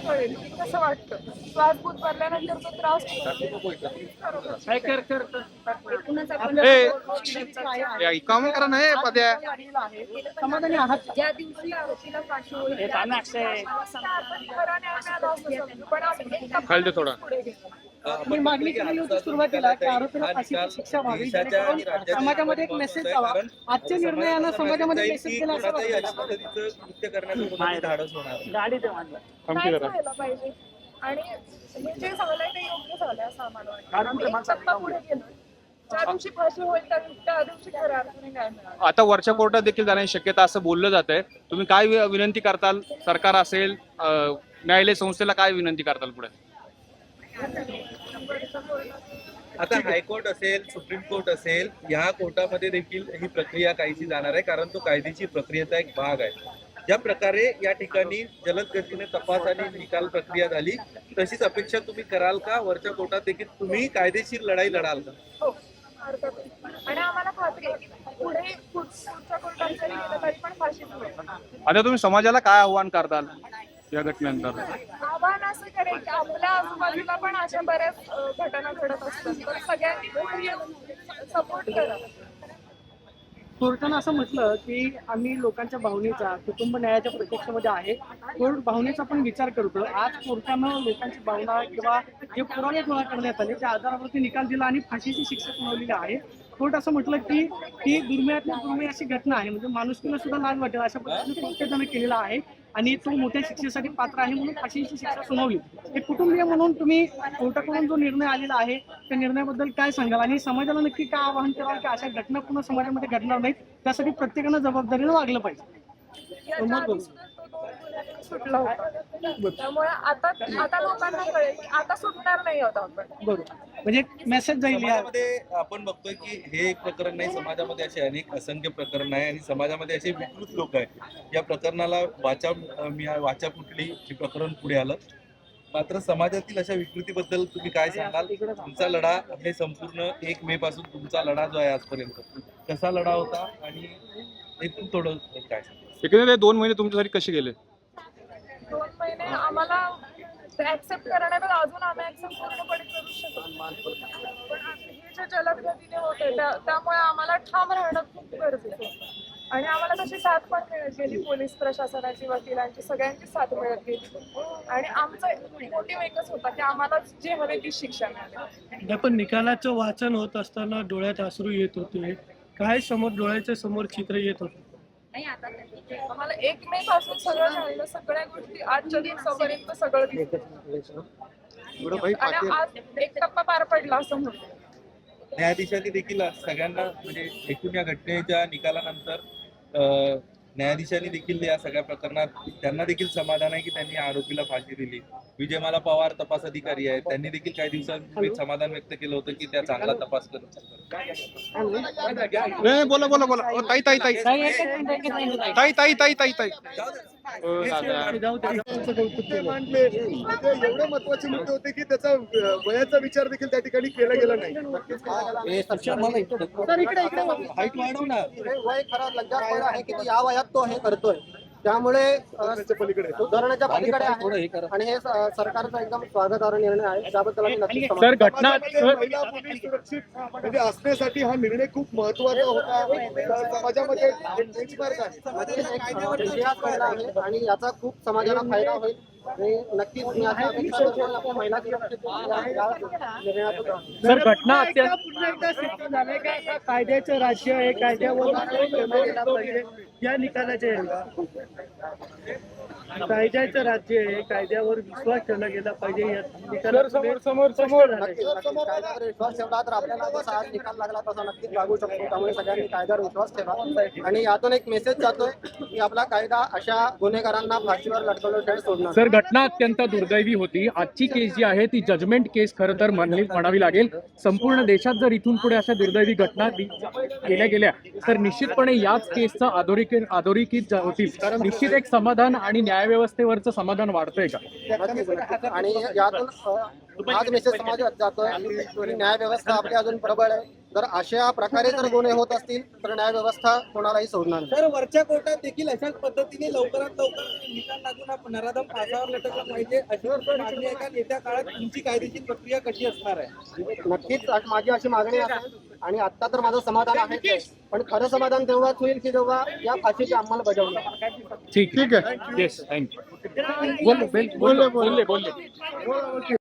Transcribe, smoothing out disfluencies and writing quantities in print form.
कळेल की कसं वाटतं. श्वास गुद भरल्यानंतर जो त्रास होतो काम करा नाही पद्या समाधानी आहात का? ज्या दिवशी आरोपीला फाशी होईल त्या दिवशी आपण खरा न्याय मिळाला असं समजू. पण आम्ही एक टप्पा खाली थोडा. पुढे गेलो. मी मागणी केली होती सुरुवातीला की आरोपीला फाशीची शिक्षा व्हावी, जेणेकरून समाजामध्ये एक मेसेज जावा. आजच्या निर्णयानं समाजामध्ये मेसेज गेला असं वाटतं. कृत्य करण्याचं धाडस होणार. नाही व्हायला पाहिजे. आणि हे जे झालंय ते योग्य झालंय असं आम्हाला वाटतं. आम्ही एक टप्पा पुढे गेलो. ज्या दिवशी फाशी होईल त्या दिवशी खऱ्या अर्थाने न्याय मिळाला. आता वरच्या कोर्टात देखील जाण्याची शक्यता असं बोललं जात आहे. तुम्ही काय विनंती करताल? सरकार असेल, न्यायालय संस्थेला काय विनंती करताल पुढे? आता हायकोर्ट असेल, सुप्रीम कोर्ट असेल, या कोर्टामध्ये देखील ही प्रक्रिया काहीशी जाणार आहे, कारण तो कायदेशीर प्रक्रियेचा एक भाग आहे. ज्या प्रकारे या ठिकाणी जलद गतीने तपास आणि निकाल प्रक्रिया झाली, तशीच अपेक्षा तुम्ही कराल का वरच्या कोर्टात देखील तुम्ही कायदेशीर लढाई लढाल का? हो, हरकत नाही. आणि आम्हाला खात्री आहे की पुढे पुढच्या कोर्टात जरी गेलं तरी पण फाशीच होईल. आता तुम्ही समाजाला काय आव्हान करताल या घटनेनंतर? आव्हान असं करेल की आपल्या आजूबाजूला पण अशा बऱ्याच घटना घडत असतात, तर सगळ्यांनी पुढे येऊन सपोर्ट करा. कोर्टानं असं म्हटलं की आम्ही लोकांच्या भावनेचा, कुटुंब न्यायाच्या प्रत्यक्षामध्ये आहे. कोर्ट भावनेचा पण विचार करतो. आज कोर्टानं लोकांची भावना किंवा जे पुरावे गोळा करण्यात आले त्या आधारावरती निकाल दिला आणि फाशीची शिक्षा सुनावलेली आहे. कोर्ट असं म्हटलं की ही दुर्मिळातली दुर्मिळ अशी घटना आहे, म्हणजे माणुसकीला सुद्धा लाज वाटेल अशा पद्धतीने कोर्टानं केलेला आहे आणि तो मोठ्या शिक्षेसाठी पात्र आहे म्हणून फाशीची शिक्षा सुनावली. एक कुटुंबीय म्हणून तुम्ही कोर्टाकडून जो निर्णय आलेला आहे त्या निर्णयाबद्दल काय सांगाल आणि समाजाला नक्की काय आवाहन कराल की अशा घटना पुन्हा समाजामध्ये घडणार नाहीत, त्यासाठी प्रत्येकानं जबाबदारीनं वागलं पाहिजे? याच्या आधी सुद्धा तो 2 गुन्ह्यातून सुटला होता. त्यामुळे आता लोकांना कळेल की आता सुटणार नाही आहोत आपण. बरोबर, म्हणजे मेसेज जाईल या. समाजामध्ये आपण बघतोय की हे एक प्रकरण नाही, समाजामध्ये असे अनेक असंख्य प्रकरण आहे आणि समाजामध्ये असे विकृत लोक आहेत. या प्रकरणाला वाचा फुटली, हे प्रकरण पुढे आलं. मात्र समाजातील अशा विकृतीबद्दल तुम्ही काय सांगाल? तुमचा लढा हे संपूर्ण 1 मे पासून तुमचा लढा जो आहे आजपर्यंत कसा लढा होता आणि एकूण थोडं काय सांगाल? एकंदरीत 2 महिने तुमच्यासाठी कसे गेले? 2 महिने आम्हाला ऍक्सेप्ट करण्यात अजून आम्ही ऍक्सेप्ट पूर्णपणे करू शकतो. पण हे जे जलद गतीने होते त्यामुळे आम्हाला ठाम राहणं खूप गरजेचं होतं. आणि आम्हाला तशी साथ पण मिळत गेली. पोलीस प्रशासनाची, वकिलांची, सगळ्यांची साथ मिळत गेली. आणि आमचा मोटिव्ह एकच होता की आम्हाला जे हवे ती शिक्षा मिळाली. पण निकालाचं वाचन होत असताना डोळ्यात अश्रू येत होते. काय समोर डोळ्याच्या समोर चित्र येत होतं? आम्हाला 1 मे पासून सगळं झालेलं, सगळ्या गोष्टी आजच्या दिवसापर्यंत सगळं दिसतं. आणि आज एक टप्पा पार पडला असं म्हणतो. न्यायाधीशांनी देखील सगळ्यांना म्हणजे एकूण या घटनेच्या निकालानंतर न्यायाधीशांनी देखील या सगळ्या प्रकरणात त्यांना देखील समाधान आहे की त्यांनी आरोपीला फाशी दिली. विजयमाला पवार तपास अधिकारी आहेत, त्यांनी देखील काही दिवसांपूर्वी समाधान व्यक्त केलं होतं की त्या चांगला तपास करतात. बोला बोला बोला. ताई ताई ताई ताई ताई ताई ताई ताई मांडले एवढे महत्वाचे मुद्दे होते की त्याचा वयाचा विचार देखील त्या ठिकाणी केला गेला नाही. वय खरा लज्जास्पद आहे की या वयात तो हे करतोय, त्यामुळे सुधारण्याच्या पलीकडे आहे आणि हे सरकारचा एकदम स्वागतार्ह निर्णय आहे. त्याबद्दल आम्ही नक्कीच महिला मुली सुरक्षित म्हणजे असण्यासाठी हा निर्णय खूप महत्वाचा होता. समाजामध्ये एक बेंचमार्क आहे, इतिहास घडला आहे आणि याचा खूप समाजाला फायदा होईल. आणि नक्कीच मी अशा अपेक्षा करतो की आपण महिला सर, घटना पुन्हा एकदा सिद्ध झालंय का आता कायद्याचं राज्य आहे, कायद्यावर गेला पाहिजे या निकालाचे. कायद्याचं राज्य आहे, कायद्यावर विश्वास ठेवला गेला पाहिजे या कायद्यावर विश्वास ठेवला तर आपल्याला जसा आज निकाल लागला तसा नक्कीच लागू शकतो. त्यामुळे सगळ्यांनी कायद्यावर विश्वास ठेवा आणि यातून एक मेसेज जातोय की आपला कायदा अशा गुन्हेगारांना फाशीवर लटकवल्याशिवाय सोडणार. सर, घटना अत्यंत दुर्दैवी होती. आजची केस जी आहे ती जजमेंट केस खरं तर म्हणावी लागेल. संपूर्ण देशात जर इथून पुढे अशा दुर्दैवी घटना केल्या गेल्या तर निश्चितपणे याच केसचा अधोरेखित होतील. निश्चित एक समाधान आणि न्यायव्यवस्थेवरचं समाधान वाढतंय का? आणि यातून हाच मेसेज समाजात जातोय की न्याय व्यवस्था आपली अजून प्रबळ आहे. जर अशा प्रकारे जर गुन्हे होत असतील तर न्याय व्यवस्था कोणालाही सोडणार नाही. तर वरच्या कोर्टात देखील अशाच पद्धतीने लवकरात लवकर निकाल लागून हा नराधम फासावर लटकला पाहिजे अशी मागणी आहे का? येत्या काळात तुमची कायदेशीर प्रक्रिया कशी असणार आहे? नक्कीच माझी अशी मागणी असेल आणि आता तर माझं समाधान आहे, पण खरं समाधान तेव्हाच होईल की जेव्हा या फाशीची अंमलबजावणी ठीक आहे. Yes, thank you. बोलले.